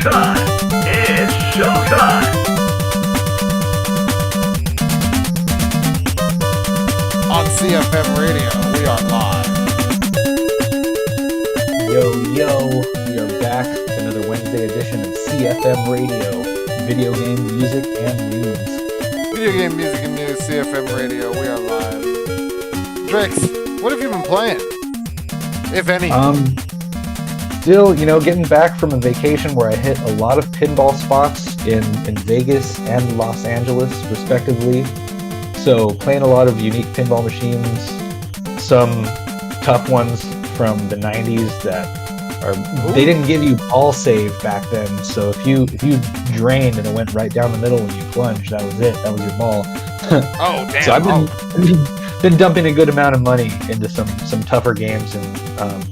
showtime! It's showtime! On CFM Radio, we are live. Yo, we are back with another Wednesday edition of CFM Radio, Video Game Music and News. Video Game Music and News, CFM Radio, we are live. Drix, what have you been playing? If any. Still, getting back from a vacation where I hit a lot of pinball spots in Vegas and Los Angeles, respectively. So playing a lot of unique pinball machines, some tough ones from the 90s they didn't give you ball save back then. So if you drained and it went right down the middle when you plunged, that was it. That was your ball. Oh, damn. So I've been dumping a good amount of money into some tougher games and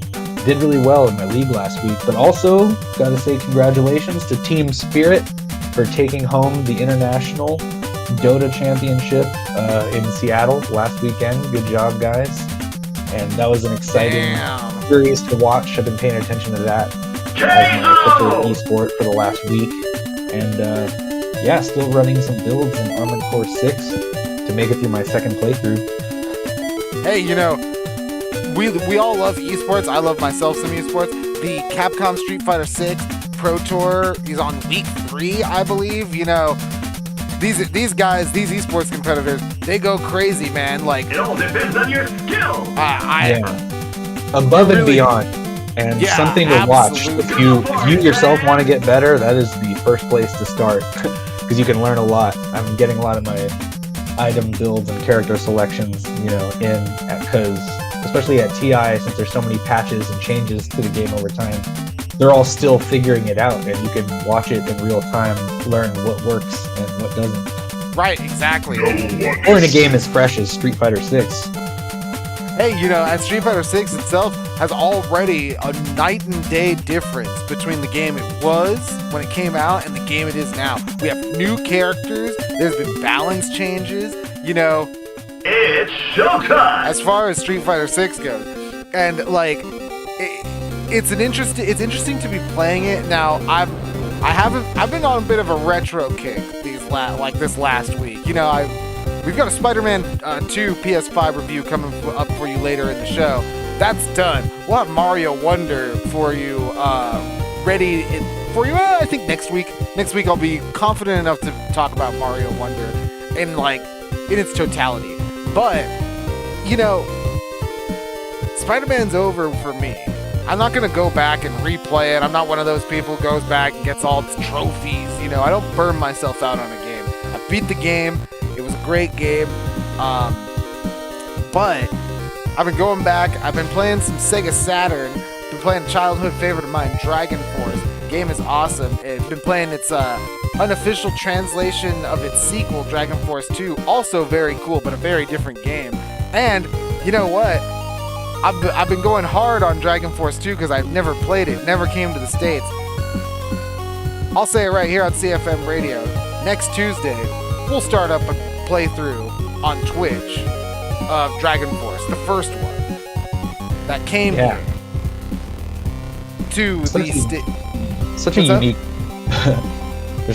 did really well in my league last week. But also, gotta say congratulations to Team Spirit for taking home the International Dota Championship in Seattle last weekend. Good job, guys. And that was an exciting series to watch. I've been paying attention to that as my preferred esport for the last week. And still running some builds in Armored Core 6 to make it through my second playthrough. Hey, we all love esports. I love myself some esports. The Capcom Street Fighter 6 Pro Tour is on week 3, I believe. These guys, these esports competitors, they go crazy, man. Like, it all depends on your skill. Above and beyond, and something to watch. If you yourself want to get better, that is the first place to start because you can learn a lot. I'm getting a lot of my item builds and character selections, because especially at TI, since there's so many patches and changes to the game over time, they're all still figuring it out, and you can watch it in real time, learn what works and what doesn't. Right, exactly. Or in a game as fresh as Street Fighter 6. Hey, and Street Fighter 6 itself has already a night and day difference between the game it was when it came out and the game it is now. We have new characters, there's been balance changes, It's showtime! as far as Street Fighter 6 goes. And, it's interesting to be playing it now. I've been on a bit of a retro kick this last week. We've got a Spider-Man 2 PS5 review coming up for you later in the show. That's done. We'll have Mario Wonder for you ready for you. I think next week. Next week I'll be confident enough to talk about Mario Wonder in its totality. But Spider-Man's over for me. I'm not going to go back and replay it. I'm not one of those people who goes back and gets all the trophies. I don't burn myself out on a game. I beat the game. It was a great game. But I've been going back. I've been playing some Sega Saturn. Been playing a childhood favorite of mine, Dragon Force. The game is awesome. It's been playing its unofficial translation of its sequel, Dragon Force 2. Also very cool, but a very different game. And you know what? I've been going hard on Dragon Force 2 because I've never played it, never came to the States. I'll say it right here on CFM Radio. Next Tuesday, we'll start up a playthrough on Twitch of Dragon Force, the first one that came here to the States. Such a unique...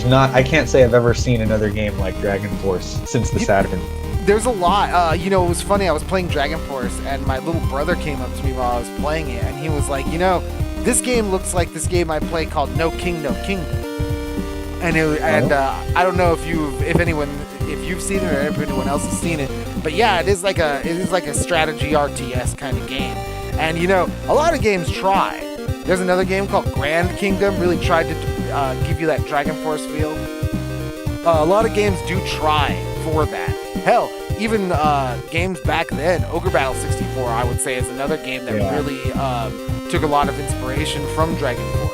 I can't say I've ever seen another game like Dragon Force since the Saturn. There's a lot. It was funny. I was playing Dragon Force, and my little brother came up to me while I was playing it, and he was like, this game looks like this game I play called No King, No Kingdom. And I don't know if you've seen it or if anyone else has seen it, but yeah, it is like a strategy RTS kind of game. And a lot of games try. There's another game called Grand Kingdom, really tried to give you that Dragon Force feel. A lot of games do try for that. Hell, even games back then, Ogre Battle 64, I would say, is another game that really took a lot of inspiration from Dragon Force.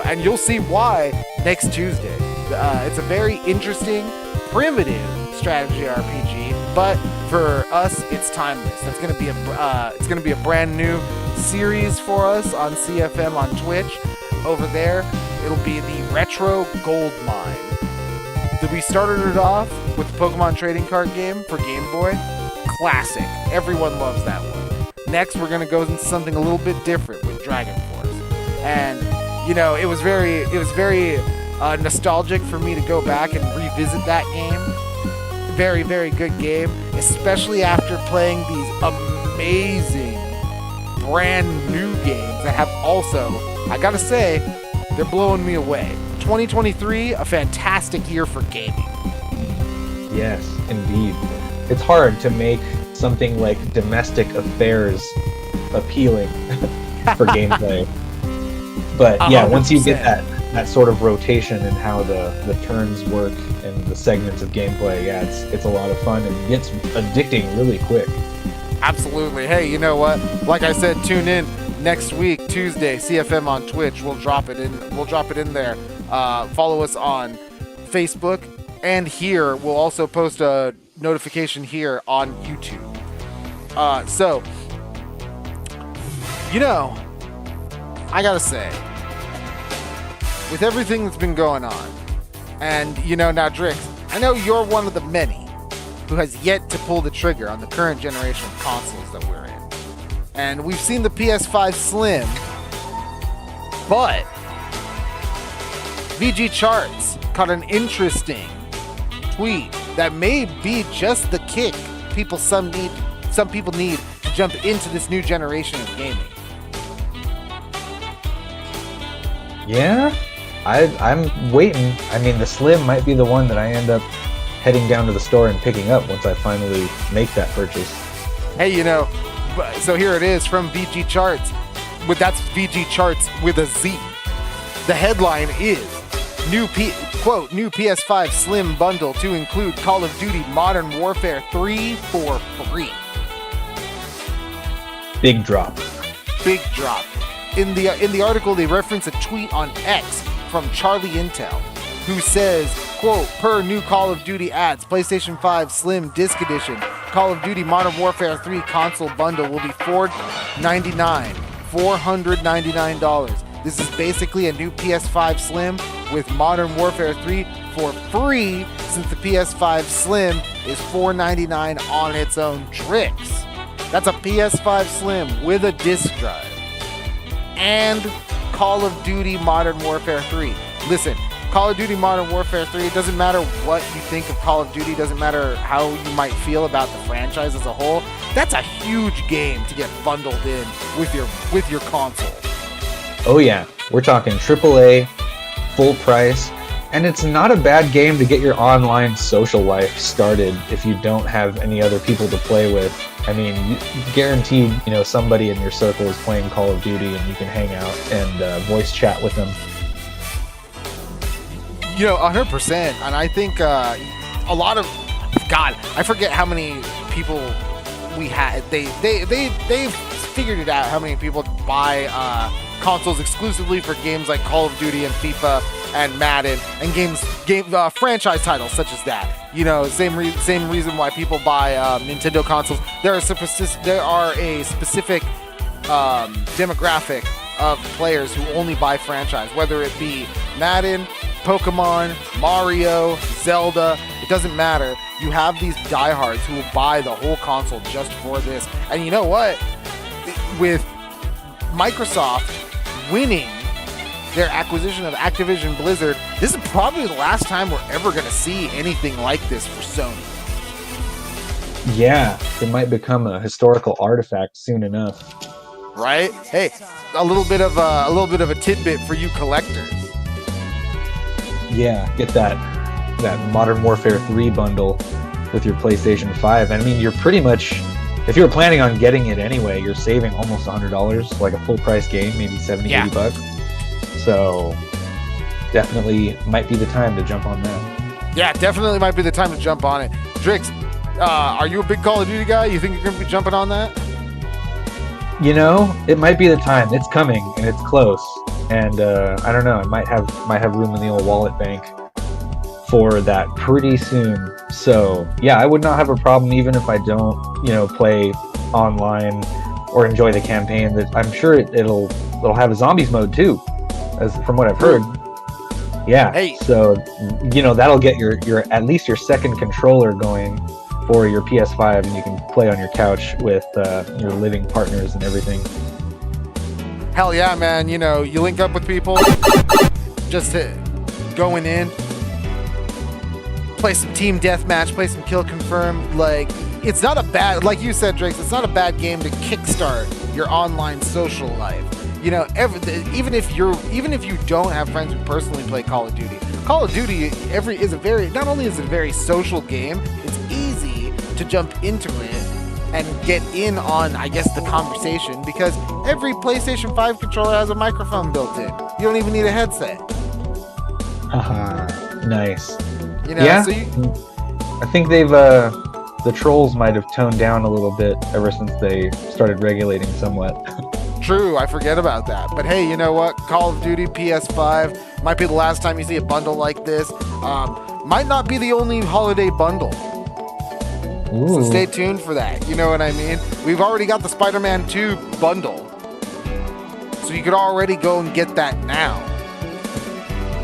And you'll see why next Tuesday. It's a very interesting, primitive strategy RPG, but for us, it's timeless. It's gonna be a brand new series for us on CFM on Twitch. Over there, it'll be the Retro Gold Mine. We started it off with the Pokemon trading card game for Game Boy. Classic. Everyone loves that one. Next, we're going to go into something a little bit different with Dragon Force. And it was very nostalgic for me to go back and revisit that game. Very, very good game, especially after playing these amazing brand new games that have also, I gotta say, they're blowing me away. 2023, a fantastic year for gaming. Yes, indeed. It's hard to make something like Domestic Affairs appealing for gameplay. But yeah, 100%. Once you get that sort of rotation and how the turns work and the segments of gameplay, yeah, it's a lot of fun and gets addicting really quick. Absolutely. Hey, you know what? Like I said, tune in next week, Tuesday, CFM on Twitch. We'll drop it in there. Follow us on Facebook, and here we'll also post a notification here on YouTube. So, I gotta say, with everything that's been going on, and now Drix, I know you're one of the many who has yet to pull the trigger on the current generation of consoles that we're in. And we've seen the PS5 Slim, but VG Charts caught an interesting tweet that may be just the kick some people need to jump into this new generation of gaming. Yeah, I'm waiting. I mean, the Slim might be the one that I end up heading down to the store and picking up once I finally make that purchase. Hey, so here it is from VG Charts. But that's VG Charts with a Z. The headline is, new PS5 Slim bundle to include Call of Duty Modern Warfare 3 for free. Big drop. Big drop. In the article, they reference a tweet on X from Charlie Intel, who says, quote, per new Call of Duty ads, PlayStation 5 Slim Disc Edition, Call of Duty Modern Warfare 3 console bundle will be $499. This is basically a new PS5 Slim with Modern Warfare 3 for free, since the PS5 Slim is $499 on its own. Tricks. That's a PS5 Slim with a disc drive and Call of Duty Modern Warfare 3. Listen, Call of Duty Modern Warfare 3, it doesn't matter what you think of Call of Duty, doesn't matter how you might feel about the franchise as a whole. That's a huge game to get bundled in with your console. Oh yeah, we're talking AAA, full price, and it's not a bad game to get your online social life started if you don't have any other people to play with. I mean, guaranteed, somebody in your circle is playing Call of Duty and you can hang out and voice chat with them. 100%. And I think a lot of, God, I forget how many people we had. They've figured it out how many people buy consoles exclusively for games like Call of Duty and FIFA and Madden and franchise titles such as that. Same reason why people buy Nintendo consoles. There are a specific demographic of players who only buy franchise, whether it be Madden, Pokemon, Mario, Zelda, it doesn't matter. You have these diehards who will buy the whole console just for this. And you know what? With Microsoft winning their acquisition of Activisionblizzard, this is probably the last time we're ever going to see anything like this for Sony. Yeah, it might become a historical artifact soon enough. Right? Hey, a little bit of a tidbit for you collectors. Yeah, get that Modern Warfare 3 bundle with your PlayStation 5. I mean, you're pretty much, if you're planning on getting it anyway, you're saving almost $100, like a full price game, maybe 70, yeah. $80. So definitely might be the time to jump on that. Yeah, definitely might be the time to jump on it. Drix, are you a big Call of Duty guy? You think you're going to be jumping on that? It might be the time. It's coming and it's close. And I don't know, I might have room in the old wallet bank for that pretty soon. So yeah, I would not have a problem even if I don't, play online or enjoy the campaign. That I'm sure it'll have a zombies mode too, as from what I've heard. Yeah. Hey. So that'll get your at least your second controller going for your PS5, and you can play on your couch with your living partners and everything. Hell yeah, man. You know, you link up with people, just going in, play some team deathmatch, play some kill confirm. Like, it's not a bad, like you said, Drake, it's not a bad game to kickstart your online social life. You know, even if you don't have friends who personally play Call of Duty not only is it a very social game, it's easy to jump into it and get in on, I guess, the conversation, because every PlayStation 5 controller has a microphone built in. You don't even need a headset. Nice. You know, yeah, so I think they've the trolls might have toned down a little bit ever since they started regulating somewhat. True, I forget about that. But hey, you know what? Call of Duty PS5 might be the last time you see a bundle like this. Might not be the only holiday bundle. Ooh. So stay tuned for that. You know what I mean? We've already got the Spider-Man 2 bundle. So you could already go and get that now.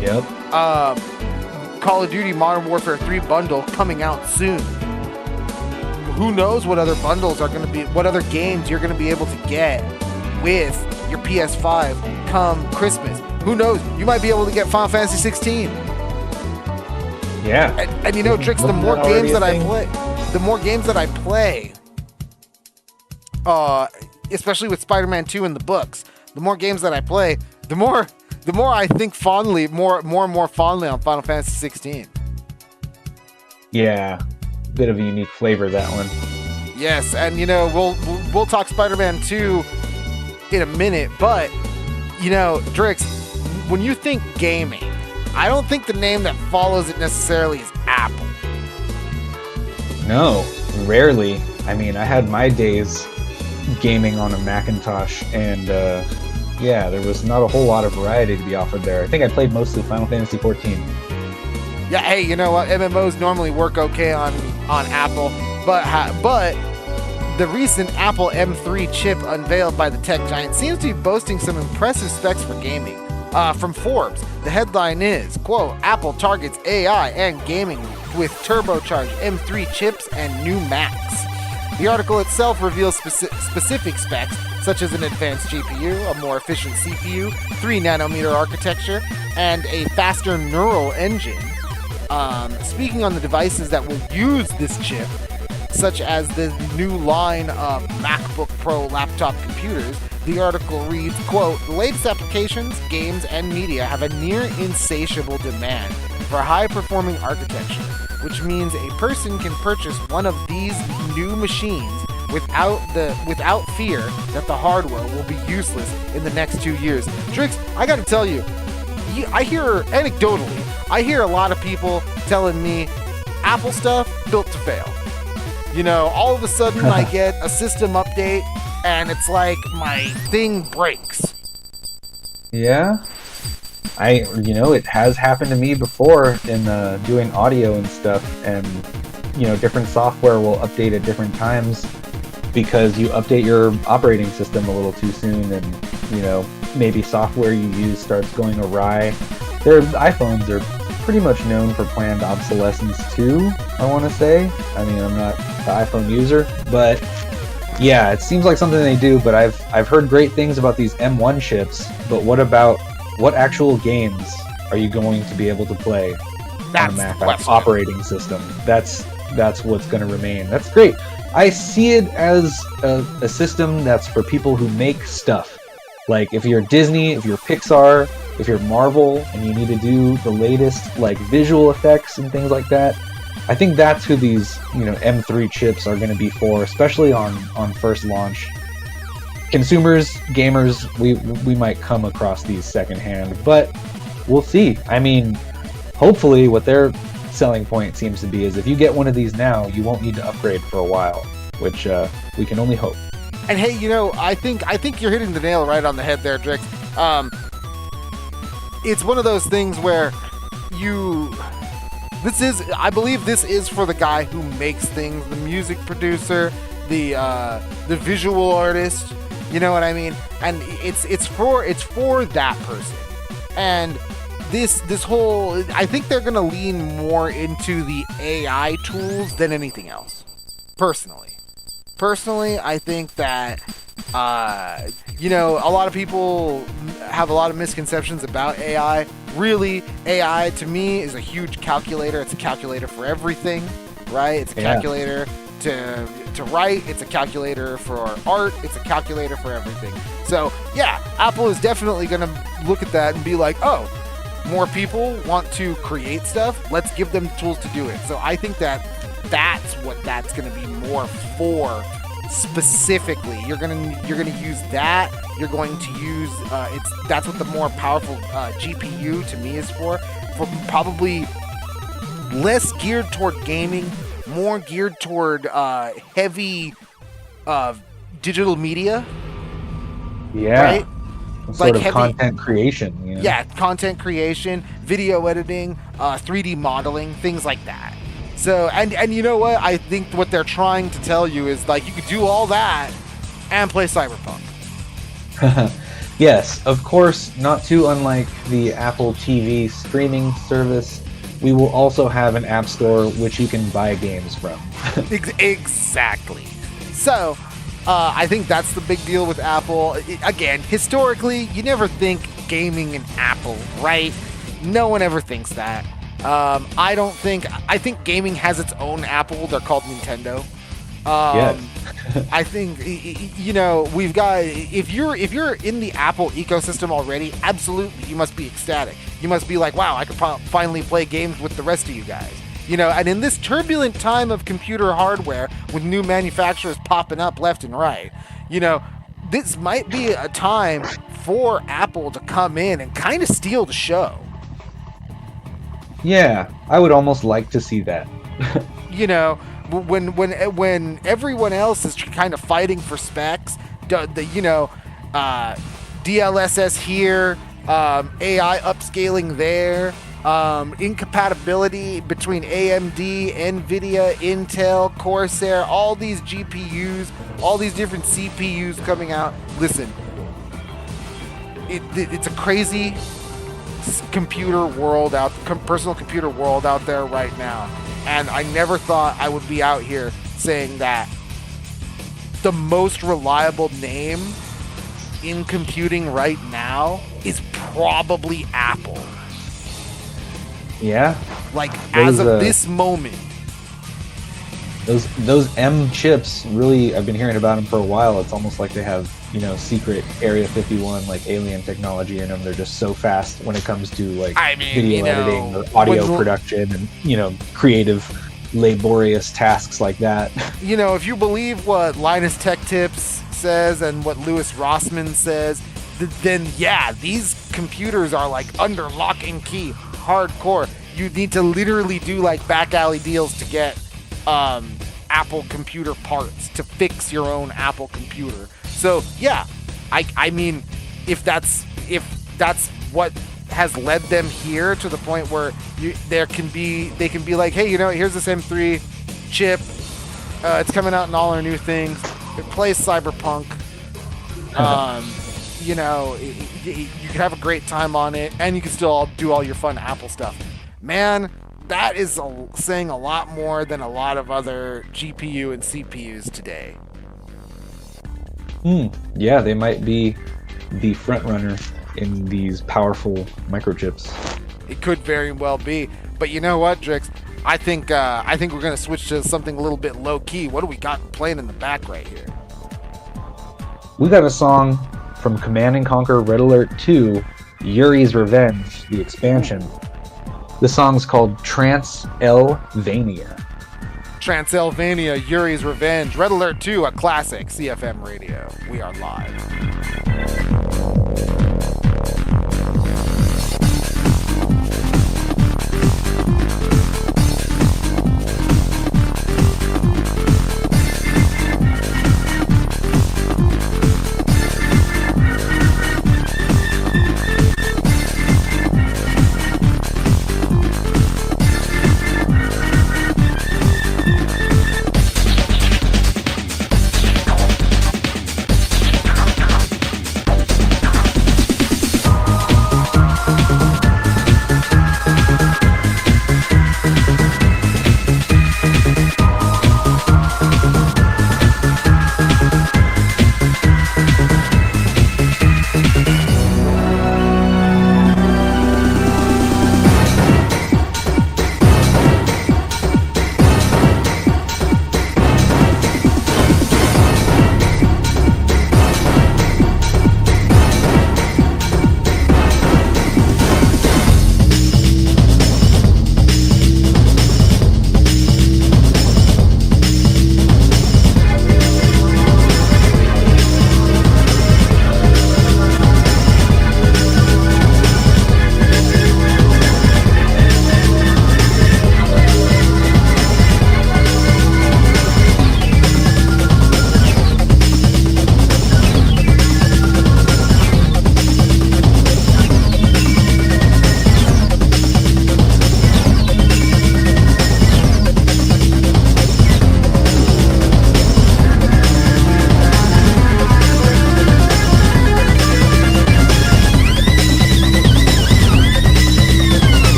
Yep. Call of Duty Modern Warfare 3 bundle coming out soon. Who knows what other bundles are going to be, what other games you're going to be able to get with your PS5 come Christmas. Who knows? You might be able to get Final Fantasy 16. Yeah. And you know, Trix, the more games that I play, especially with Spider-Man 2 in the books, the more games that I play, the more I think fondly, more and more fondly on Final Fantasy 16. Yeah. Bit of a unique flavor, that one. Yes, and you know, we'll talk Spider-Man 2 in a minute, but you know, Drix, when you think gaming, I don't think the name that follows it necessarily is Apple. No, rarely. I mean, I had my days gaming on a Macintosh, and yeah, there was not a whole lot of variety to be offered there. I think I played mostly Final Fantasy 14. Yeah, hey, you know what? MMOs normally work okay on Apple, but the recent Apple M3 chip unveiled by the tech giant seems to be boasting some impressive specs for gaming. From Forbes, the headline is, quote, Apple targets AI and gaming with turbocharged M3 chips and new Macs. The article itself reveals specific specs, such as an advanced GPU, a more efficient CPU, 3nm architecture, and a faster neural engine. Speaking on the devices that will use this chip, such as the new line of MacBook Pro laptop computers, the article reads, quote, the latest applications, games, and media have a near insatiable demand for high-performing architecture, which means a person can purchase one of these new machines without fear that the hardware will be useless in the next 2 years. Drix, I gotta tell you, I hear a lot of people telling me Apple stuff built to fail. You know, all of a sudden I get a system update and it's like my thing breaks. Yeah. It has happened to me before in doing audio and stuff, and different software will update at different times because you update your operating system a little too soon, and maybe software you use starts going awry. Their iPhones are pretty much known for planned obsolescence too, I want to say. I mean, I'm not the iPhone user, but yeah, it seems like something they do. But I've heard great things about these M1 chips, but what actual games are you going to be able to play on a Mac operating system? That's what's going to remain. That's great. I see it as a system that's for people who make stuff. Like if you're Disney, if you're Pixar, if you're Marvel, and you need to do the latest like visual effects and things like that, I think that's who these M3 chips are going to be for, especially on first launch. Consumers, gamers, we might come across these secondhand, but we'll see. I mean, hopefully what their selling point seems to be is if you get one of these now, you won't need to upgrade for a while, which we can only hope. And hey, I think you're hitting the nail right on the head there, Drix. It's one of those things where I believe this is for the guy who makes things, the music producer, the visual artist. You know what I mean? And it's for that person. And this whole, I think they're gonna lean more into the AI tools than anything else. Personally, I think that A lot of people have a lot of misconceptions about AI. Really, AI to me is a huge calculator. It's a calculator for everything, right? It's a calculator to write. It's a calculator for art. It's a calculator for everything. So, yeah, Apple is definitely going to look at that and be like, oh, more people want to create stuff. Let's give them tools to do it. So I think that's what that's going to be more for. Specifically, you're gonna use that. You're going to use that's what the more powerful GPU to me is for probably less geared toward gaming, more geared toward heavy digital media. Yeah, right? Sort of content creation. You know? Yeah, content creation, video editing, 3D modeling, things like that. So, and you know what? I think what they're trying to tell you is, like, you could do all that and play Cyberpunk. Yes, of course, not too unlike the Apple TV streaming service, we will also have an app store which you can buy games from. Exactly. So, I think that's the big deal with Apple. Again, historically, you never think gaming and Apple, right? No one ever thinks that. I think gaming has its own Apple. They're called Nintendo. Yes. I think, we've got, if you're in the Apple ecosystem already, absolutely, you must be ecstatic. You must be like, wow, I can finally play games with the rest of you guys. And in this turbulent time of computer hardware, with new manufacturers popping up left and right, this might be a time for Apple to come in and kind of steal the show. Yeah, I would almost like to see that. When everyone else is kind of fighting for specs, DLSS here, AI upscaling there, incompatibility between AMD, NVIDIA, Intel, Corsair, all these GPUs, all these different CPUs coming out. Listen, it's a crazy computer world personal computer world out there right now, and I never thought I would be out here saying that the most reliable name in computing right now is probably Apple. Yeah, like as of this moment. Those M chips, really, I've been hearing about them for a while. It's almost like they have, secret Area 51, like alien technology in them. They're just so fast when it comes to video editing or audio production and, creative, laborious tasks like that. If you believe what Linus Tech Tips says and what Louis Rossmann says, then yeah, these computers are like under lock and key, hardcore. You need to literally do like back alley deals to get Apple computer parts to fix your own Apple computer. So yeah, I mean, if that's what has led them here to the point where they can be like, hey, here's this M3 chip. It's coming out in all our new things. It plays Cyberpunk. You can have a great time on it, and you can still do all your fun Apple stuff. Man, that is saying a lot more than a lot of other GPU and CPUs today. Yeah, they might be the front runner in these powerful microchips. It could very well be. But you know what, Drix? I think we're going to switch to something a little bit low key. What do we got playing in the back right here? We got a song from Command & Conquer Red Alert 2, Yuri's Revenge, the expansion. The song's called Transylvania. Transylvania, Yuri's Revenge, Red Alert 2, a classic, CFM Radio. We are live.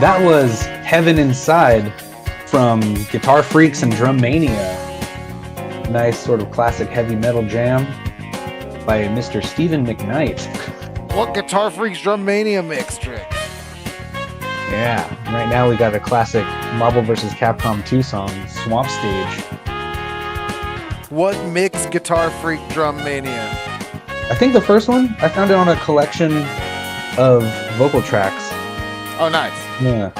That was Heaven Inside from Guitar Freaks and Drum Mania. Nice sort of classic heavy metal jam by Mr. Stephen McKnight. What Guitar Freaks Drum Mania mix trick? Yeah, right now we got a classic Marvel vs. Capcom 2 song, Swamp Stage. What mix Guitar Freak Drum Mania? I think the first one, I found it on a collection of vocal tracks. Oh, nice. Yeah.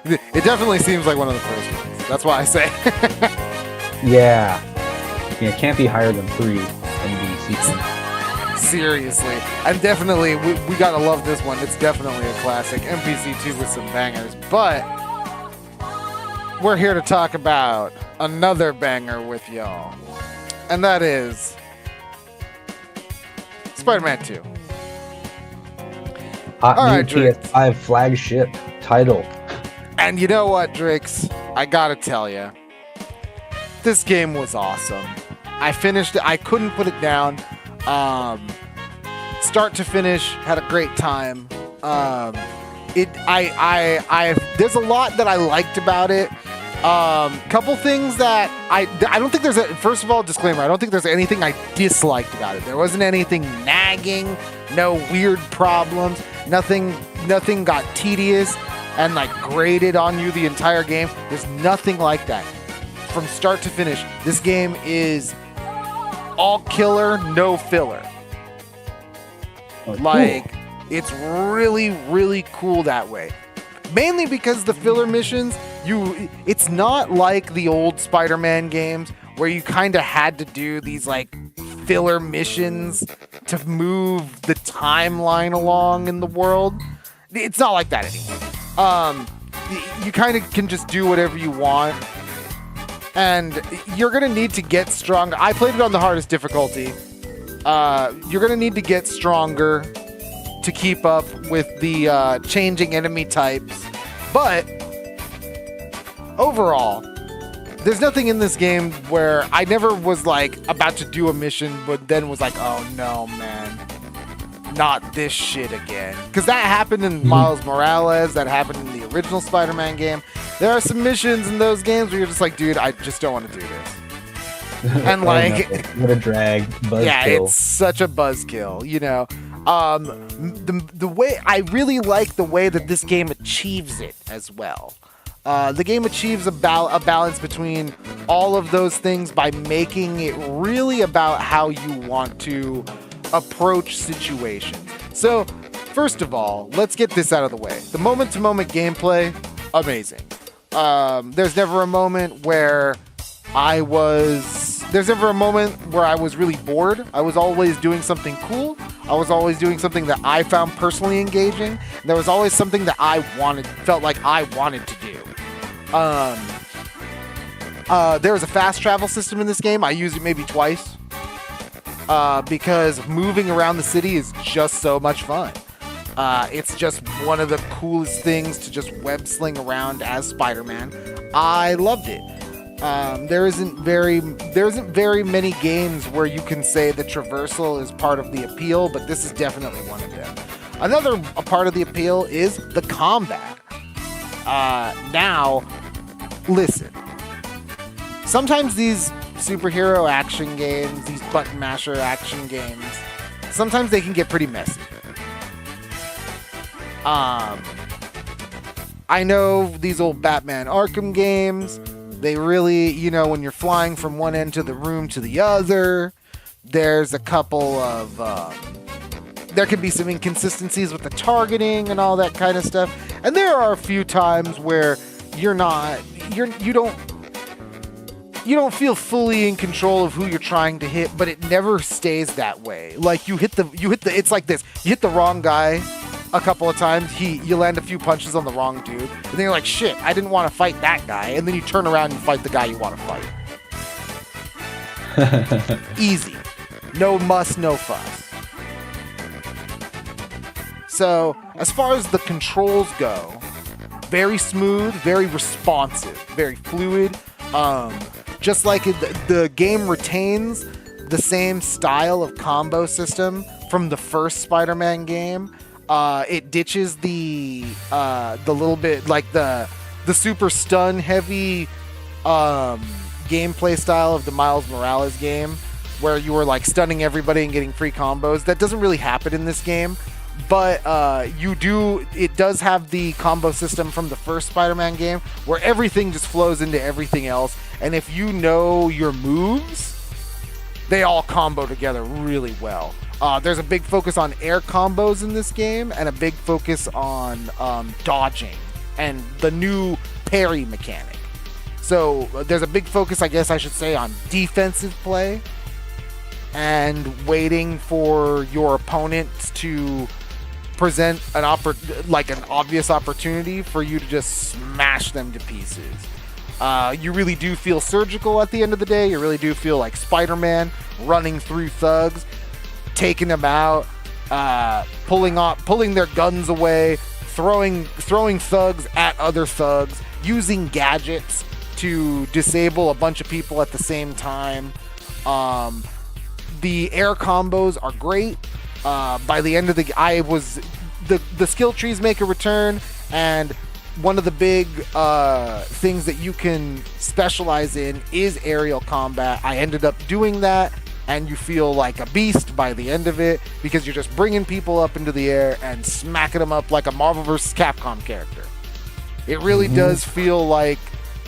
It definitely seems like one of the first ones. That's why I say. Yeah. Yeah, it can't be higher than 3 in the sequence. Seriously. And definitely, we gotta love this one. It's definitely a classic. MPC2 with some bangers. But we're here to talk about another banger with y'all. And that is Spider-Man 2. Hot All new right, Drake. PS5 flagship title. And you know what, Drakes? I gotta tell you, this game was awesome. I finished it. I couldn't put it down. Start to finish, had a great time. There's a lot that I liked about it. Couple things that I don't think there's first of all, disclaimer, I don't think there's anything I disliked about it. There wasn't anything nagging, no weird problems, nothing got tedious and like grated on you the entire game. There's nothing like that. From start to finish, this game is all killer, no filler. Oh, like, cool. It's really, really cool that way. Mainly because the filler missions, it's not like the old Spider-Man games where you kind of had to do these like filler missions to move the timeline along in the world. It's not like that anymore. You kind of can just do whatever you want, and you're gonna need to get stronger. I played it on the hardest difficulty. You're gonna need to get stronger to keep up with the changing enemy types, but overall, there's nothing in this game where I never was like about to do a mission, but then was like, oh no, man, not this shit again. Because that happened in Miles Morales, that happened in the original Spider-Man game. There are some missions in those games where you're just like, dude, I just don't want to do this. And like, what a drag. Buzzkill. It's such a buzzkill, you know. The way I really like the way that this game achieves it as well. The game achieves a balance between all of those things by making it really about how you want to approach situations. So, first of all, let's get this out of the way. The moment-to-moment gameplay, amazing. There's never a moment where I was really bored. I was always doing something cool. I was always doing something that I found personally engaging. There was always something that felt like I wanted to do. There's a fast travel system in this game. I use it maybe twice. Because moving around the city is just so much fun. It's just one of the coolest things to just web sling around as Spider-Man. I loved it. There isn't very many games where you can say the traversal is part of the appeal, but this is definitely one of them. Another part of the appeal is the combat. Now, listen. Sometimes these superhero action games, these button masher action games, sometimes they can get pretty messy. I know these old Batman Arkham games, they really, you know, when you're flying from one end of the room to the other, there's a couple of, there could be some inconsistencies with the targeting and all that kind of stuff. And there are a few times where you don't feel fully in control of who you're trying to hit, but it never stays that way. Like you hit the it's like this. You hit the wrong guy a couple of times, you land a few punches on the wrong dude, and then you're like, shit, I didn't want to fight that guy, and then you turn around and fight the guy you want to fight. Easy. No muss, no fuss. So, as far as the controls go, very smooth, very responsive, very fluid. Just like the game retains the same style of combo system from the first Spider-Man game. It ditches the little bit like the super stun heavy gameplay style of the Miles Morales game, where you were like stunning everybody and getting free combos. That doesn't really happen in this game, but it does have the combo system from the first Spider-Man game, where everything just flows into everything else, and if you know your moves, they all combo together really well. There's a big focus on air combos in this game, and a big focus on dodging and the new parry mechanic. So there's a big focus, I guess I should say, on defensive play and waiting for your opponent to present an obvious opportunity for you to just smash them to pieces. You really do feel surgical at the end of the day. You really do feel like Spider-Man running through thugs, taking them out, pulling their guns away, throwing thugs at other thugs, using gadgets to disable a bunch of people at the same time. The air combos are great. By the end of the skill trees make a return, and one of the big things that you can specialize in is aerial combat. I ended up doing that, and you feel like a beast by the end of it, because you're just bringing people up into the air and smacking them up like a Marvel vs. Capcom character. It really does feel like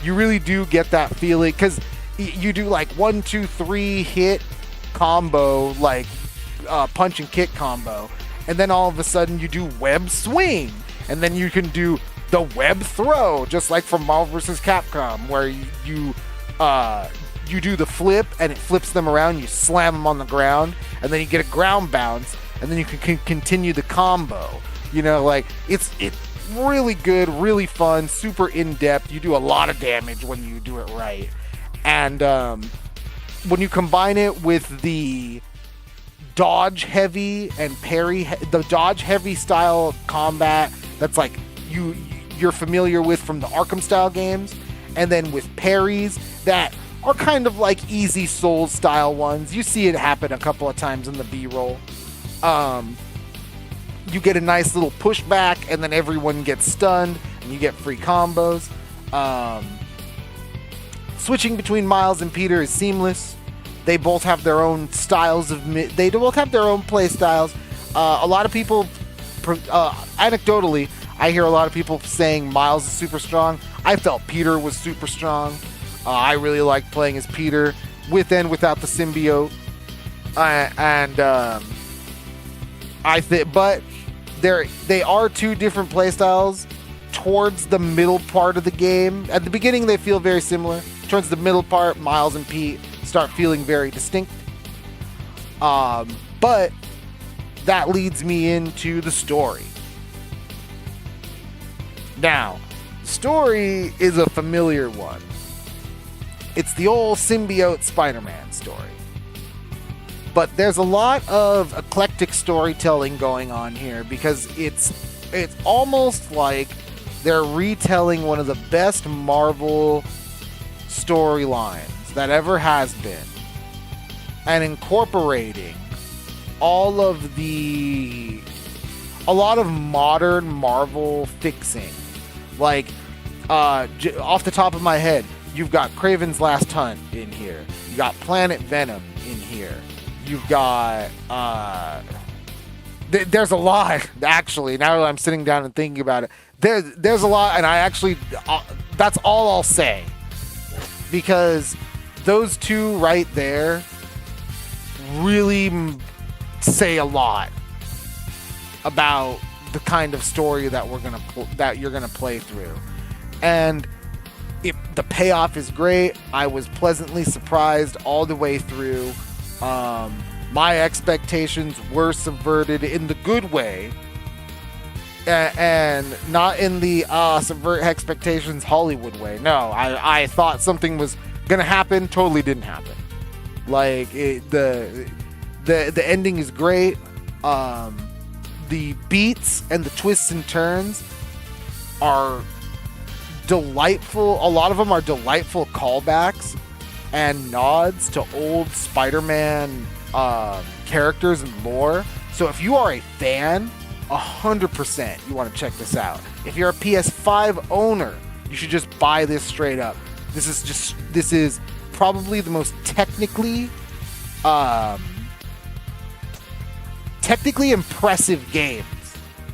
you really do get that feeling, because you do like 1, 2, 3 hit combo, like punch and kick combo, and then all of a sudden you do web swing, and then you can do the web throw, just like from Marvel vs. Capcom, where you you do the flip and it flips them around. You slam them on the ground, and then you get a ground bounce, and then you can continue the combo. You know, like it's really good, really fun, super in depth. You do a lot of damage when you do it right, and when you combine it with the dodge heavy and parry, the dodge heavy style combat that's like you're familiar with from the Arkham style games, and then with parries that are kind of like easy Souls style ones. You see it happen a couple of times in the B-roll. You get a nice little pushback, and then everyone gets stunned, and you get free combos. Switching between Miles and Peter is seamless. They both have their own styles they both have their own play styles. A lot of people, anecdotally, I hear a lot of people saying Miles is super strong. I felt Peter was super strong. I really like playing as Peter, with and without the symbiote. But they are two different playstyles. Towards the middle part of the game, at the beginning they feel very similar. Towards the middle part, Miles and Pete start feeling very distinct. But that leads me into the story. Now, story is a familiar one. It's the old symbiote Spider-Man story. But there's a lot of eclectic storytelling going on here, because it's almost like they're retelling one of the best Marvel storylines that ever has been, and incorporating a lot of modern Marvel fixing. Like, off the top of my head, you've got Kraven's Last Hunt in here. You got Planet Venom in here. You've got there's a lot, actually. Now that I'm sitting down and thinking about it, there's a lot, and I actually that's all I'll say, because those two right there really say a lot about the kind of story that you're gonna play through, and the payoff is great. I was pleasantly surprised all the way through. My expectations were subverted in the good way, and not in the subvert expectations Hollywood way. No, I thought something was gonna happen, totally didn't happen. Like, the ending is great. The beats and the twists and turns are delightful. A lot of them are delightful callbacks and nods to old Spider-Man characters and lore. So if you are a fan, 100% you want to check this out. If you're a PS5 owner, you should just buy this straight up. This is probably the most technically impressive games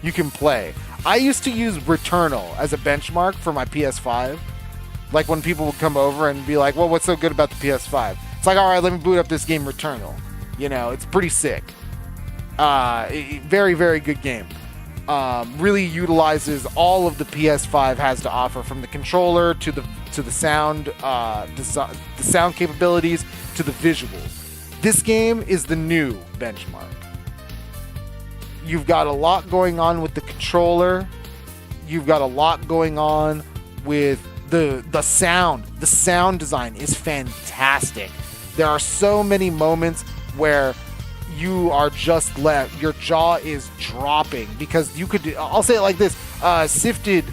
you can play. I used to use Returnal as a benchmark for my PS5. Like, when people would come over and be like, well, what's so good about the PS5? It's like, all right, let me boot up this game, Returnal. You know, it's pretty sick. Very, very good game. Really utilizes all of the PS5 has to offer, from the controller to the sound, the sound capabilities to the visuals. This game is the new benchmark. You've got a lot going on with the controller. You've got a lot going on with the sound. The sound design is fantastic. There are so many moments where you are just left, your jaw is dropping, because you could, I'll say it like this, Sifted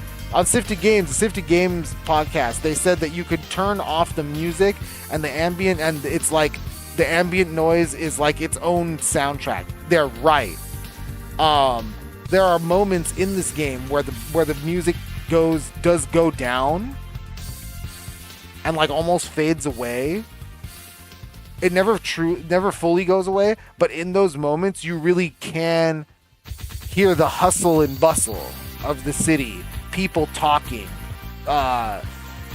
Games, the Sifted Games podcast, they said that you could turn off the music and the ambient, and it's like the ambient noise is like its own soundtrack. They're right. There are moments in this game where the music does go down and like almost fades away. It never fully goes away, but in those moments you really can hear the hustle and bustle of the city, people talking,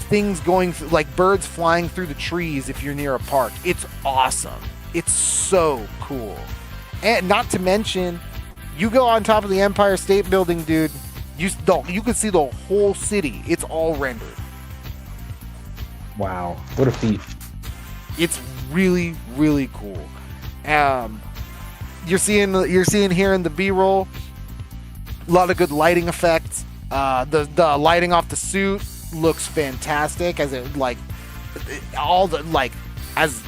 things going like birds flying through the trees if you're near a park. It's awesome. It's so cool. And not to mention, you go on top of the Empire State Building, dude, you can see the whole city. It's all rendered. Wow, what a feat. It's really, really cool. You're seeing here in the B-roll a lot of good lighting effects. The lighting off the suit looks fantastic as it as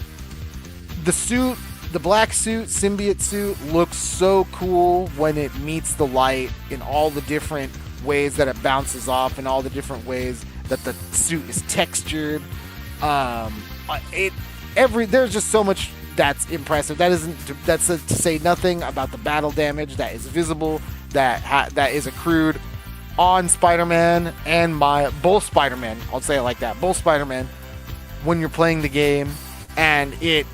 the suit, the black suit, symbiote suit looks so cool when it meets the light in all the different ways that it bounces off and all the different ways that the suit is textured. There's just so much that's impressive. That's to say nothing about the battle damage that is visible, that is accrued on Spider-Man and both Spider-Man. I'll say it like that. Both Spider-Man when you're playing the game, and it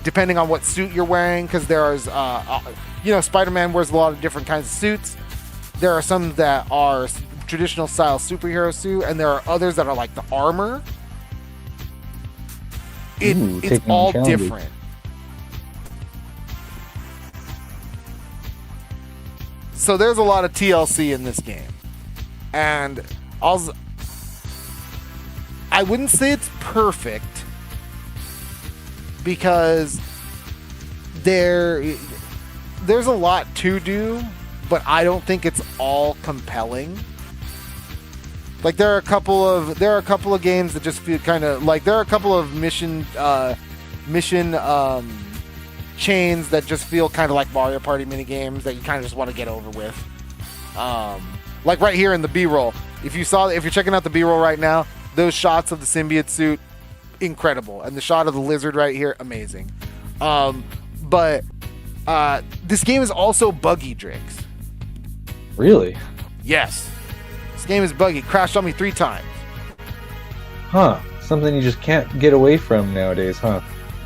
depending on what suit you're wearing, because there's Spider-Man wears a lot of different kinds of suits. There are some that are traditional style superhero suit, and there are others that are like the armor. It's all different. So there's a lot of TLC in this game, and I wouldn't say it's perfect because there's a lot to do, but I don't think it's all compelling. Like there are a couple of games that just feel kind of like there are a couple of mission chains that just feel kind of like Mario Party mini games that you kind of just want to get over with. Like right here in the B-roll, if you're checking out the B-roll right now, those shots of the symbiote suit, incredible, and the shot of the lizard right here, amazing. But this game is also buggy, Drix. Really? Yes. This game is buggy. Crashed on me 3 times. Huh. Something you just can't get away from nowadays, huh?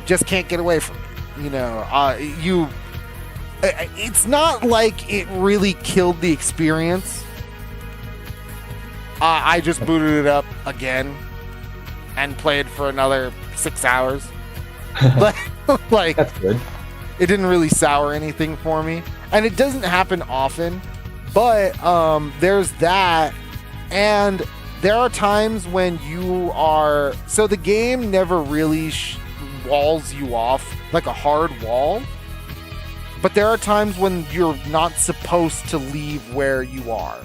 Just can't get away from it. It's not like it really killed the experience. I just booted it up again and played for another 6 hours. Like that's good. It didn't really sour anything for me, and it doesn't happen often. But there's that, and there are times when you are so the game never really walls you off like a hard wall, but there are times when you're not supposed to leave where you are.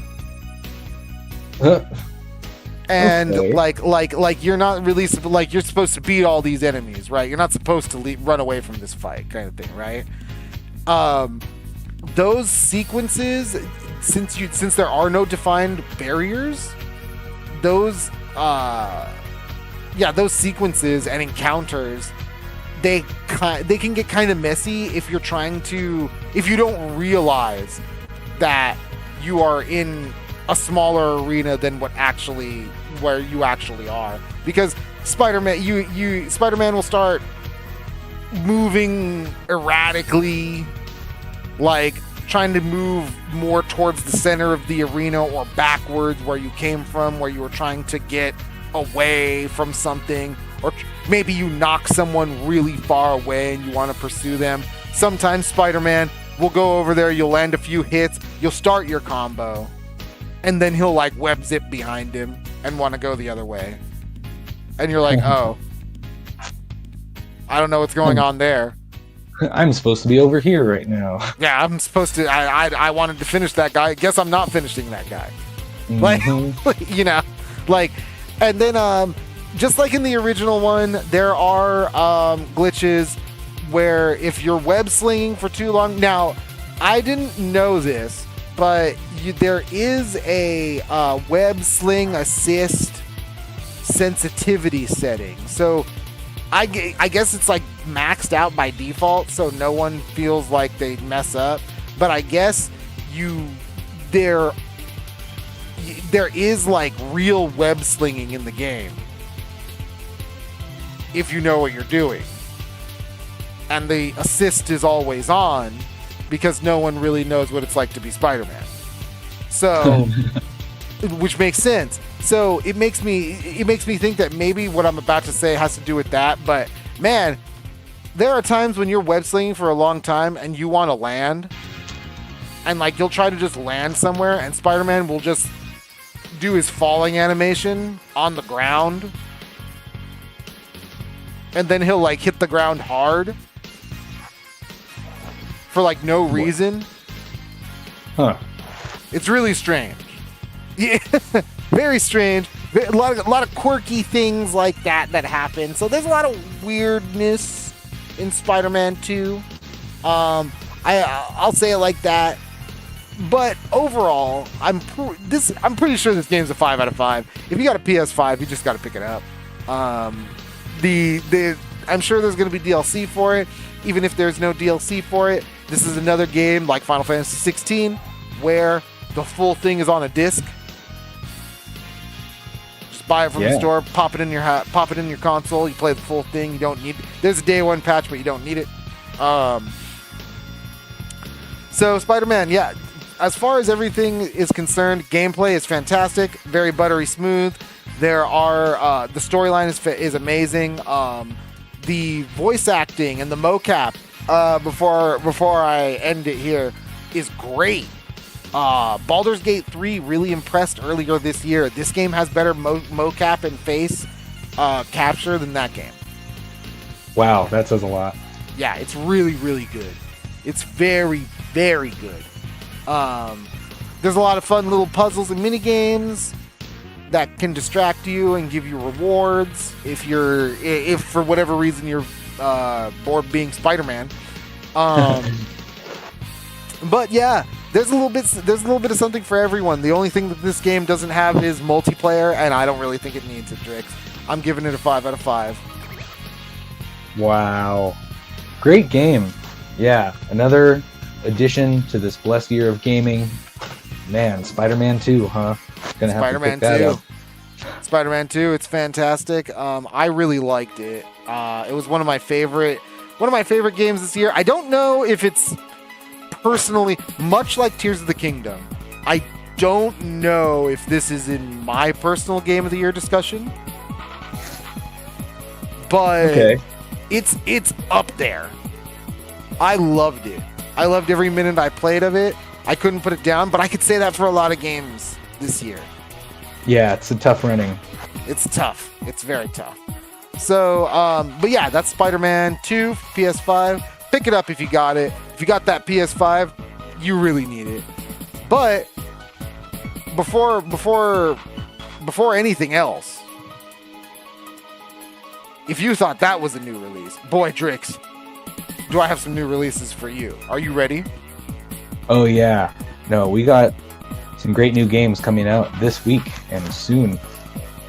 And okay. like you're not really like you're supposed to beat all these enemies, right? You're not supposed to run away from this fight, kind of thing, right? Those sequences, since there are no defined barriers, those sequences and encounters, they can get kind of messy if you don't realize that you are in a smaller arena than where you actually are, because Spider-Man will start moving erratically, like trying to move more towards the center of the arena or backwards where you came from, where you were trying to get away from something, or maybe you knock someone really far away and you want to pursue them. Sometimes Spider-Man will go over there, you'll land a few hits, you'll start your combo, and then he'll like web zip behind him and want to go the other way. And you're like, oh, I don't know what's going on there. I'm supposed to be over here right now. Yeah, I'm supposed to. I wanted to finish that guy. Guess I'm not finishing that guy. Mm-hmm. And then just like in the original one, there are glitches where if you're web slinging for too long. Now, I didn't know this, but there is a web sling assist sensitivity setting. So I guess it's like maxed out by default, so no one feels like they mess up. But I guess there is like real web slinging in the game if you know what you're doing, and the assist is always on because no one really knows what it's like to be Spider-Man. So, which makes sense. So it makes me think that maybe what I'm about to say has to do with that. But man, there are times when you're web slinging for a long time and you want to land, and like you'll try to just land somewhere, and Spider-Man will just do his falling animation on the ground, and then he'll like hit the ground hard for like no reason. Huh. It's really strange. Yeah, very strange. A lot of quirky things like that happen. So there's a lot of weirdness in Spider-Man 2. I'll say it like that. But overall, I'm pretty sure this game's a 5 out of 5. If you got a PS5, you just got to pick it up. I'm sure there's going to be DLC for it. Even if there's no DLC for it, this is another game like Final Fantasy 16 where the full thing is on a disc. Just buy it from the store, pop it in your console. You play the full thing. You don't need. There's a day one patch, but you don't need it. So Spider-Man, yeah. As far as everything is concerned, gameplay is fantastic, very buttery smooth. There are the storyline is amazing. The voice acting and the mocap before I end it here is great. Baldur's Gate 3 really impressed earlier this year. This game has better mocap and face capture than that game. Wow, that says a lot. Yeah, it's really, really good. It's very, very good. There's a lot of fun little puzzles and mini games that can distract you and give you rewards if for whatever reason you're bored being Spider-Man. But yeah, there's a little bit of something for everyone. The only thing that this game doesn't have is multiplayer, and I don't really think it needs it, Drix. I'm giving it a 5 out of 5. Wow, great game. Yeah, another addition to this blessed year of gaming. Man, Spider-Man 2, huh? Gonna have Spider-Man to pick that 2. up. Spider-Man 2, it's fantastic. I really liked it. It was one of my favorite games this year. I don't know if it's personally much like Tears of the Kingdom. I don't know if this is in my personal game of the year discussion. But okay. It's up there. I loved it. I loved every minute I played of it. I couldn't put it down, but I could say that for a lot of games this year. Yeah, it's a tough running. It's tough. It's very tough. So, but yeah, that's Spider-Man 2, PS5. Pick it up if you got it. If you got that PS5, you really need it. But before anything else, if you thought that was a new release, boy, Drix, do I have some new releases for you. Are you ready? Oh yeah. No, we got some great new games coming out this week and soon.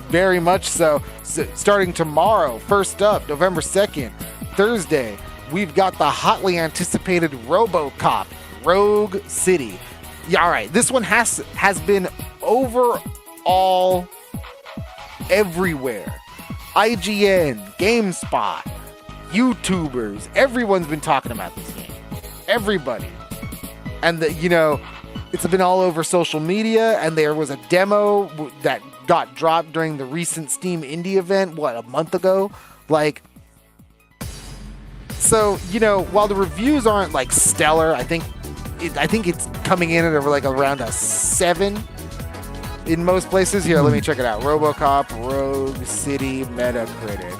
Very much so. Starting tomorrow, first up, November 2nd, Thursday, we've got the hotly anticipated RoboCop, Rogue City. Yeah, all right. This one has been overall everywhere. IGN, GameSpot, YouTubers, everyone's been talking about this game. Everybody. And it's been all over social media, and there was a demo that got dropped during the recent Steam Indie event, a month ago? So, while the reviews aren't stellar, I think it's coming in at around a 7 in most places. Here, let me check it out. RoboCop, Rogue City, Metacritic.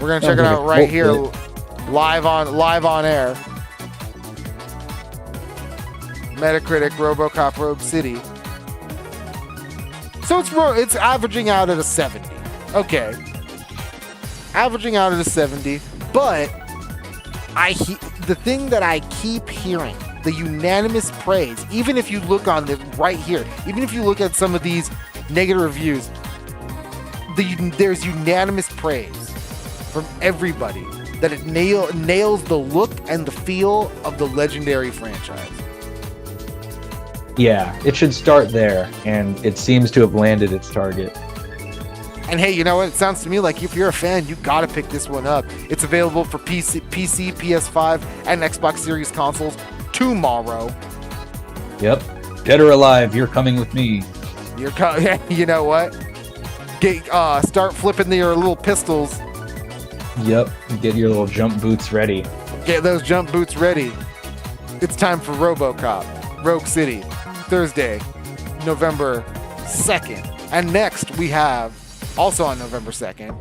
We're gonna check it out right here, live on air. Metacritic, RoboCop, Rogue City. So it's averaging out at a 70. Okay, averaging out at a 70. But the thing that I keep hearing, the unanimous praise, even if you look on the right here, even if you look at some of these negative reviews, there's unanimous praise from everybody that it nails the look and the feel of the legendary franchise. Yeah, it should start there, and it seems to have landed its target. And hey, you know what? It sounds to me like if you're a fan, you gotta pick this one up. It's available for PC, PS5, and Xbox Series consoles tomorrow. Yep. Dead or alive, you're coming with me. You know what? Start flipping your little pistols. Yep. Get your little jump boots ready. Get those jump boots ready. It's time for RoboCop, Rogue City, Thursday, November 2nd. And next we have, also on November 2nd,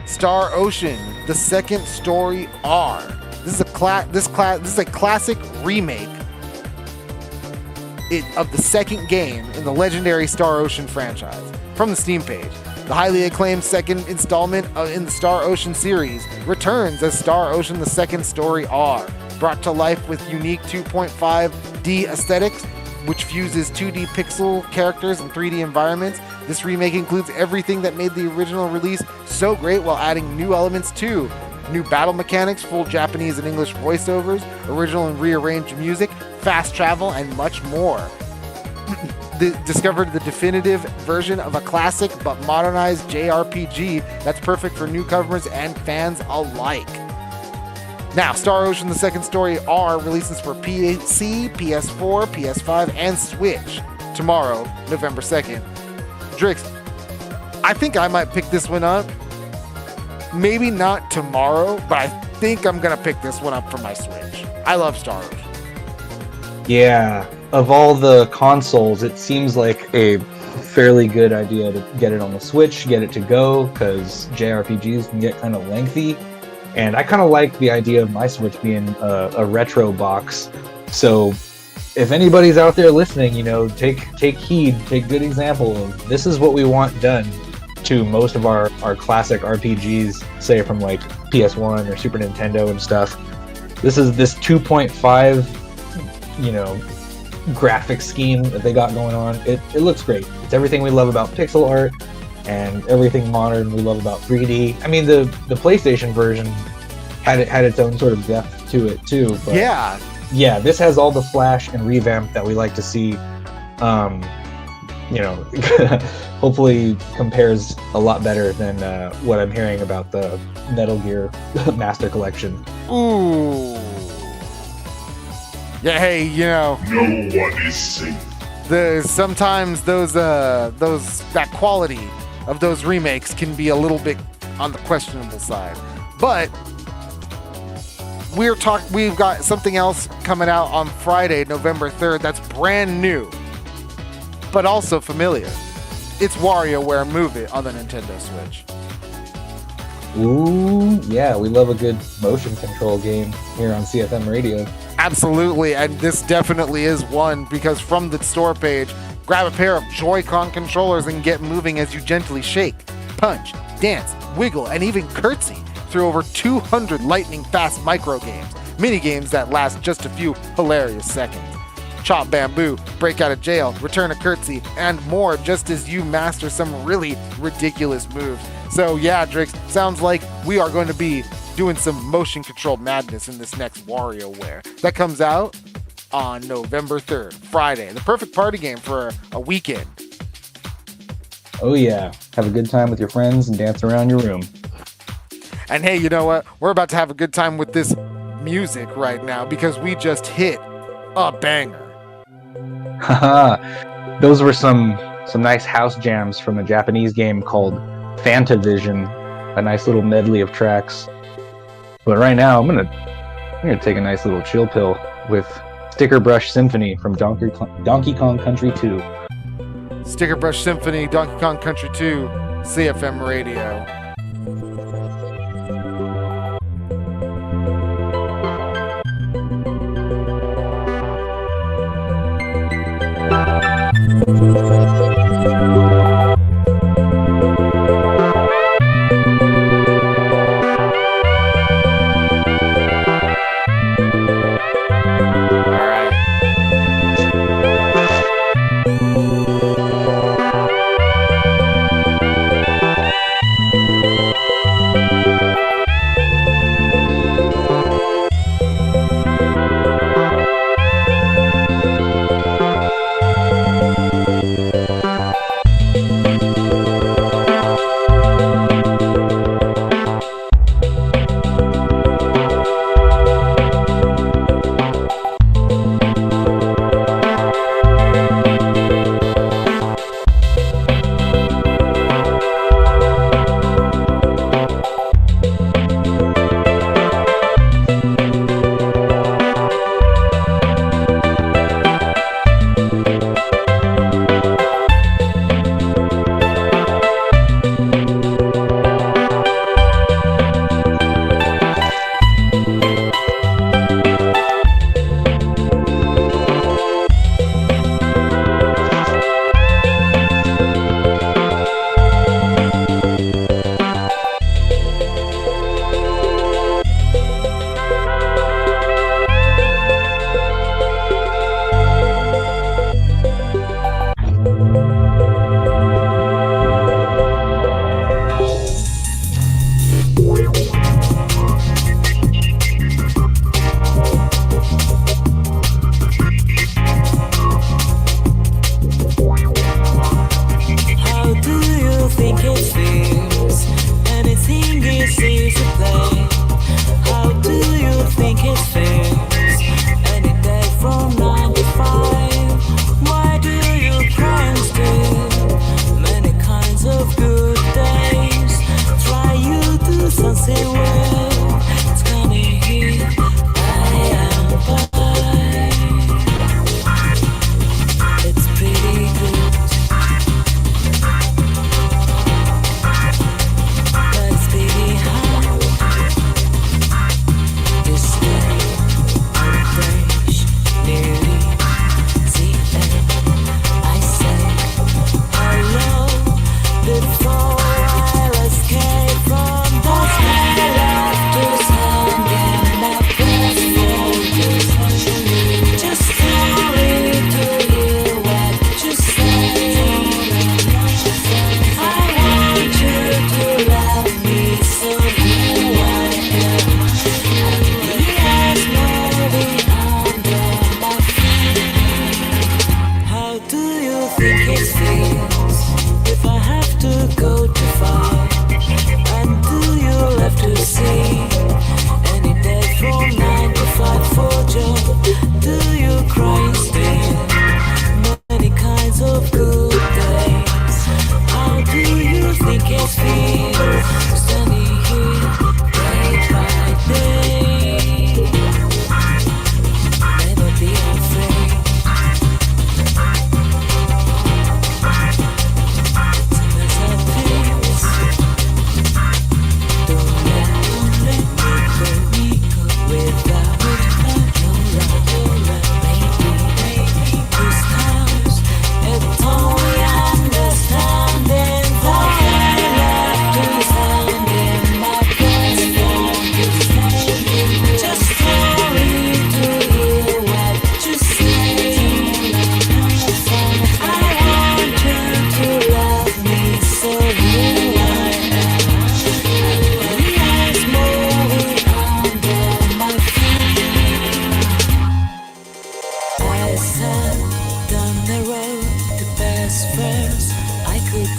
Star Ocean: The Second Story R. This is a classic remake of the second game in the legendary Star Ocean franchise. From the Steam page, the highly acclaimed second installment in the Star Ocean series returns as Star Ocean: The Second Story R, brought to life with unique 2.5D aesthetics, which fuses 2D pixel characters and 3D environments. This remake includes everything that made the original release so great while adding new elements too. New battle mechanics, full Japanese and English voiceovers, original and rearranged music, fast travel, and much more. Discovered the definitive version of a classic but modernized JRPG that's perfect for newcomers and fans alike. Now, Star Ocean: The Second Story R releases for PC, PS4, PS5, and Switch tomorrow, November 2nd. Drix, I think I might pick this one up. Maybe not tomorrow, but I think I'm going to pick this one up for my Switch. I love Star Ocean. Yeah, of all the consoles, it seems like a fairly good idea to get it on the Switch, get it to go, because JRPGs can get kind of lengthy. And I kind of like the idea of my Switch being a retro box. So if anybody's out there listening, take heed, take good example of this is what we want done to most of our classic RPGs, say from like PS1 or Super Nintendo and stuff. This 2.5, graphic scheme that they got going on. It looks great. It's everything we love about pixel art and everything modern we love about 3D. I mean, the PlayStation version had its own sort of depth to it too. But yeah, this has all the flash and revamp that we like to see. Hopefully compares a lot better than what I'm hearing about the Metal Gear Master Collection. Ooh. Yeah, hey, no one is safe. Sometimes that quality of those remakes can be a little bit on the questionable side. But we've got something else coming out on Friday, November 3rd, that's brand new, but also familiar. It's WarioWare Move It on the Nintendo Switch. Ooh, yeah, we love a good motion control game here on CFM Radio. Absolutely, and this definitely is one, because from the store page, grab a pair of Joy-Con controllers and get moving as you gently shake, punch, dance, wiggle, and even curtsy through over 200 lightning-fast micro-games, mini-games that last just a few hilarious seconds. Chop bamboo, break out of jail, return a curtsy, and more, just as you master some really ridiculous moves. So yeah, Drix, sounds like we are going to be doing some motion control madness in this next WarioWare. That comes out on November 3rd, Friday. The perfect party game for a weekend. Oh yeah, have a good time with your friends and dance around your room. And hey, you know what? We're about to have a good time with this music right now because we just hit a banger. Haha, those were some nice house jams from a Japanese game called Fantavision, a nice little medley of tracks. But right now, I'm gonna take a nice little chill pill with Sticker Brush Symphony from Donkey Kong Country 2. Sticker Brush Symphony, Donkey Kong Country 2, CFM Radio.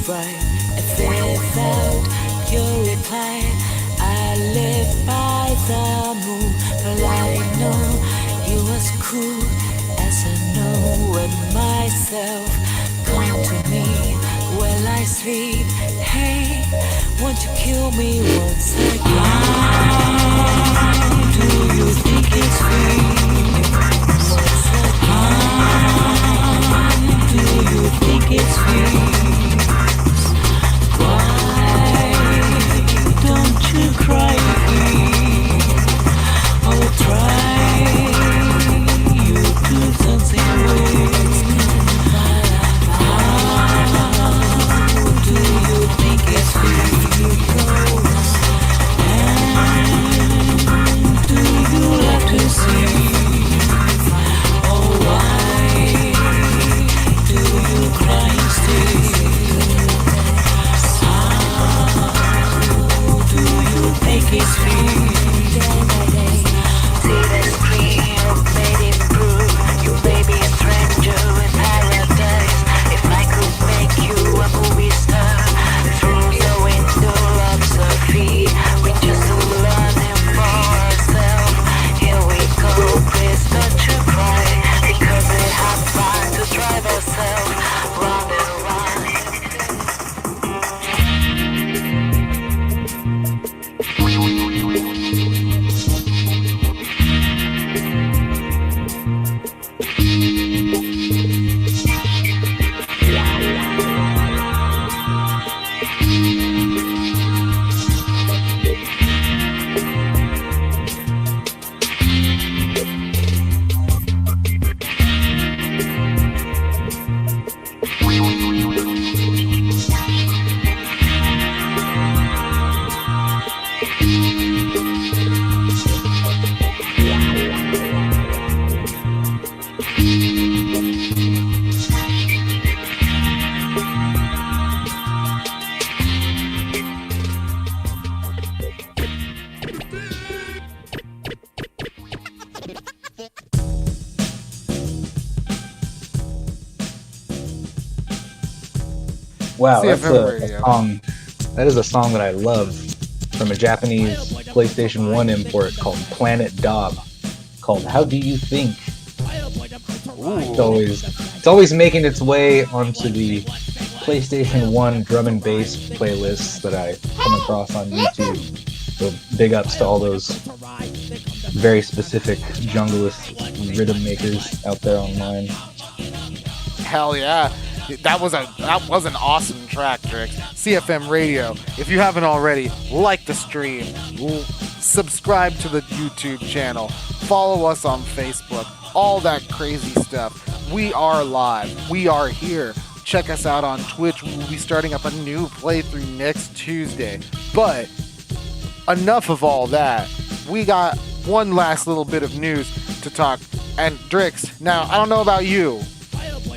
right. If without your reply, I live by the moon. But I know you as cool as I know it myself. Come to me while I sleep. Hey, won't you kill me once again? Do you think it's free? Once again, do you think it's free? Why don't you cry with me? Oh, try you do something with. Do you think it's free? And do you love to see? Oh, why do you cry and stay? How do you think it's free? See the screen, made it prove you may be a stranger in paradise. If I could make you a movie star, through the window lots of feet, we just learning for ourselves. Here we go, please don't you cry, because we have fun to drive ourselves round and round. Wow, that's CFM a Radio. song. That is a song that I love from a Japanese PlayStation 1 import called Planet Dob, called How Do You Think? It's always making its way onto the PlayStation 1 drum and bass playlists that I come across on YouTube. So big ups to all those very specific junglist rhythm makers out there online. Hell yeah. That was an awesome track, Drix. CFM Radio. If you haven't already, like the stream, subscribe to the YouTube channel, follow us on Facebook, all that crazy stuff. We are live. We are here. Check us out on Twitch. We'll be starting up a new playthrough next Tuesday. But enough of all that. We got one last little bit of news to talk. And Drix, now, I don't know about you,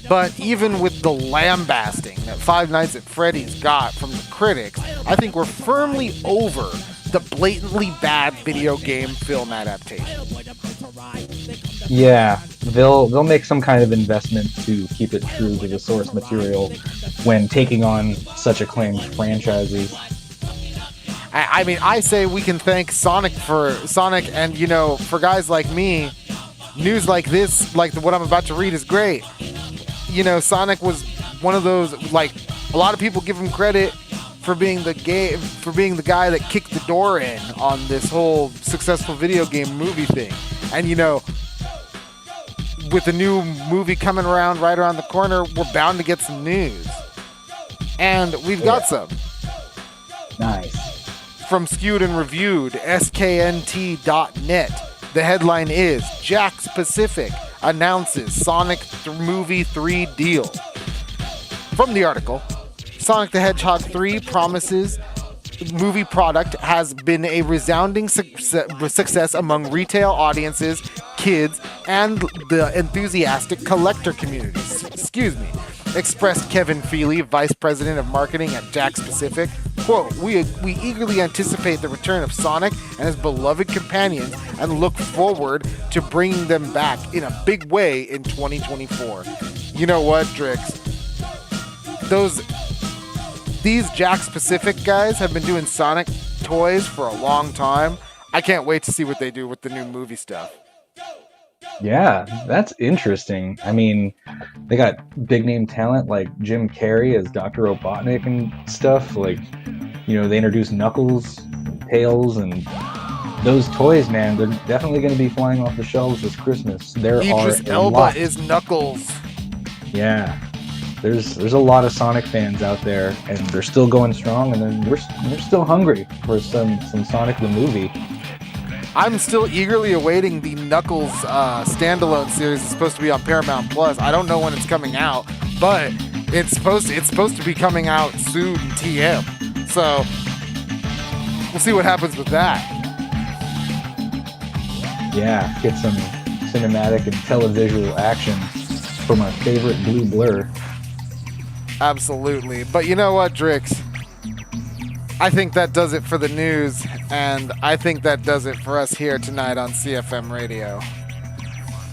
but even with the lambasting that Five Nights at Freddy's got from the critics, I think we're firmly over the blatantly bad video game film adaptation. Yeah, they'll make some kind of investment to keep it true to the source material when taking on such acclaimed franchises. I mean, I say we can thank Sonic and, you know, for guys like me, news like this, like what I'm about to read, is great. You know, Sonic was one of those, like, a lot of people give him credit for being the guy that kicked the door in on this whole successful video game movie thing. And, you know, with the new movie coming around right around the corner, we're bound to get some news. And we've got some. Nice. From Skewed and Reviewed, sknt.net. The headline is, Jakks Pacific announces Sonic Movie 3 deal. From the article, Sonic the Hedgehog 3 promises movie product has been a resounding success among retail audiences, kids, and the enthusiastic collector communities. Excuse me. Expressed Kevin Feely, Vice President of Marketing at Jakks Pacific. Quote, we eagerly anticipate the return of Sonic and his beloved companions and look forward to bringing them back in a big way in 2024. You know what, Drix? these Jakks Pacific guys have been doing Sonic toys for a long time. I can't wait to see what they do with the new movie stuff. Yeah, that's interesting. I mean, they got big name talent like Jim Carrey as Dr. Robotnik and stuff. Like, you know, they introduced Knuckles, Tails, and those toys, man, they're definitely going to be flying off the shelves this Christmas. There Idris are a Elba lot. is Knuckles. Yeah, there's a lot of Sonic fans out there, and they're still going strong, and then we're still hungry for some Sonic the movie. I'm still eagerly awaiting the Knuckles standalone series. It's supposed to be on Paramount Plus. I don't know when it's coming out, but it's supposed to be coming out soon. TM. So we'll see what happens with that. Yeah, get some cinematic and televisual action from our favorite Blue Blur. Absolutely. But you know what, Drix? I think that does it for the news, and I think that does it for us here tonight on CFM Radio.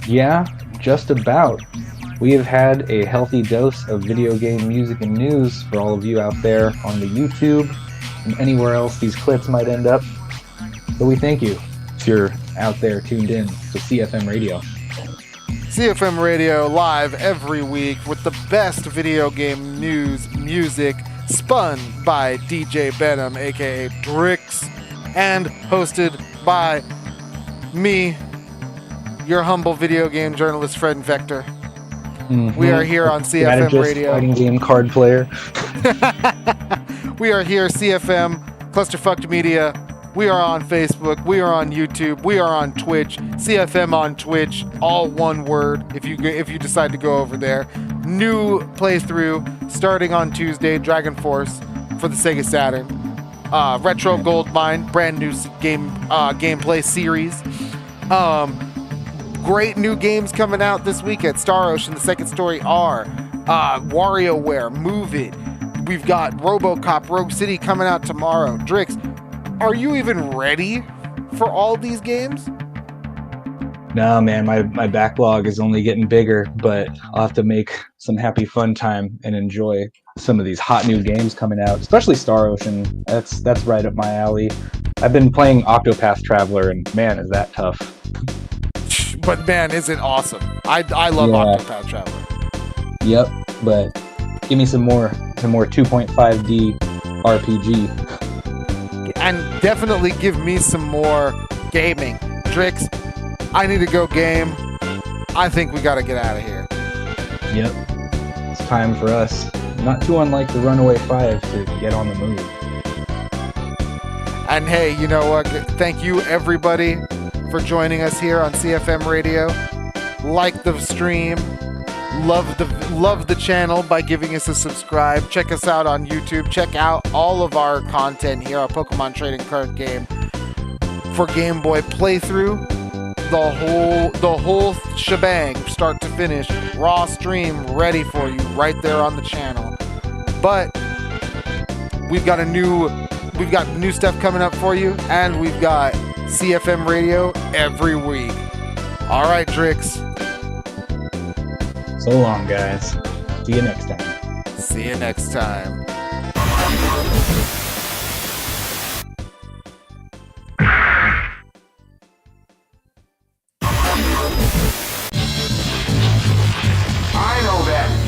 Yeah, just about. We have had a healthy dose of video game music and news for all of you out there on the YouTube and anywhere else these clips might end up. So we thank you if you're out there tuned in to CFM Radio. CFM Radio live every week with the best video game news, music, spun by DJ Benham, aka Drix, and hosted by me, your humble video game journalist, Fred Vector. Mm-hmm. We are here on CFM Radio. Fighting game card player. We are here, CFM, Clusterfucked Media. We are on Facebook. We are on YouTube. We are on Twitch. CFM on Twitch, all one word. If you decide to go over there. New playthrough starting on Tuesday. Dragon Force for the Sega Saturn. Retro Goldmine, brand new gameplay series. Great new games coming out this week at Star Ocean. The Second Story R. WarioWare, Move It. We've got RoboCop Rogue City coming out tomorrow. Drix, are you even ready for all these games? No, man, my backlog is only getting bigger, but I'll have to make some happy fun time and enjoy some of these hot new games coming out, especially Star Ocean. That's right up my alley. I've been playing Octopath Traveler, and man, is that tough. But man, is it awesome. I love Octopath Traveler. Yep, but give me some more 2.5D RPG. And definitely give me some more gaming. Drix, I need to go game. I think we got to get out of here. Yep. It's time for us, not too unlike the Runaway 5, to get on the move. And hey, you know what? Thank you, everybody, for joining us here on CFM Radio. Like the stream. Love the channel by giving us a subscribe. Check us out on YouTube. Check out all of our content here, our Pokemon trading card game for Game Boy playthrough. The whole shebang, start to finish, raw stream ready for you right there on the channel. But we've got new stuff coming up for you, and we've got CFM Radio every week. All right, Drix. So long, guys. See you next time. See you next time.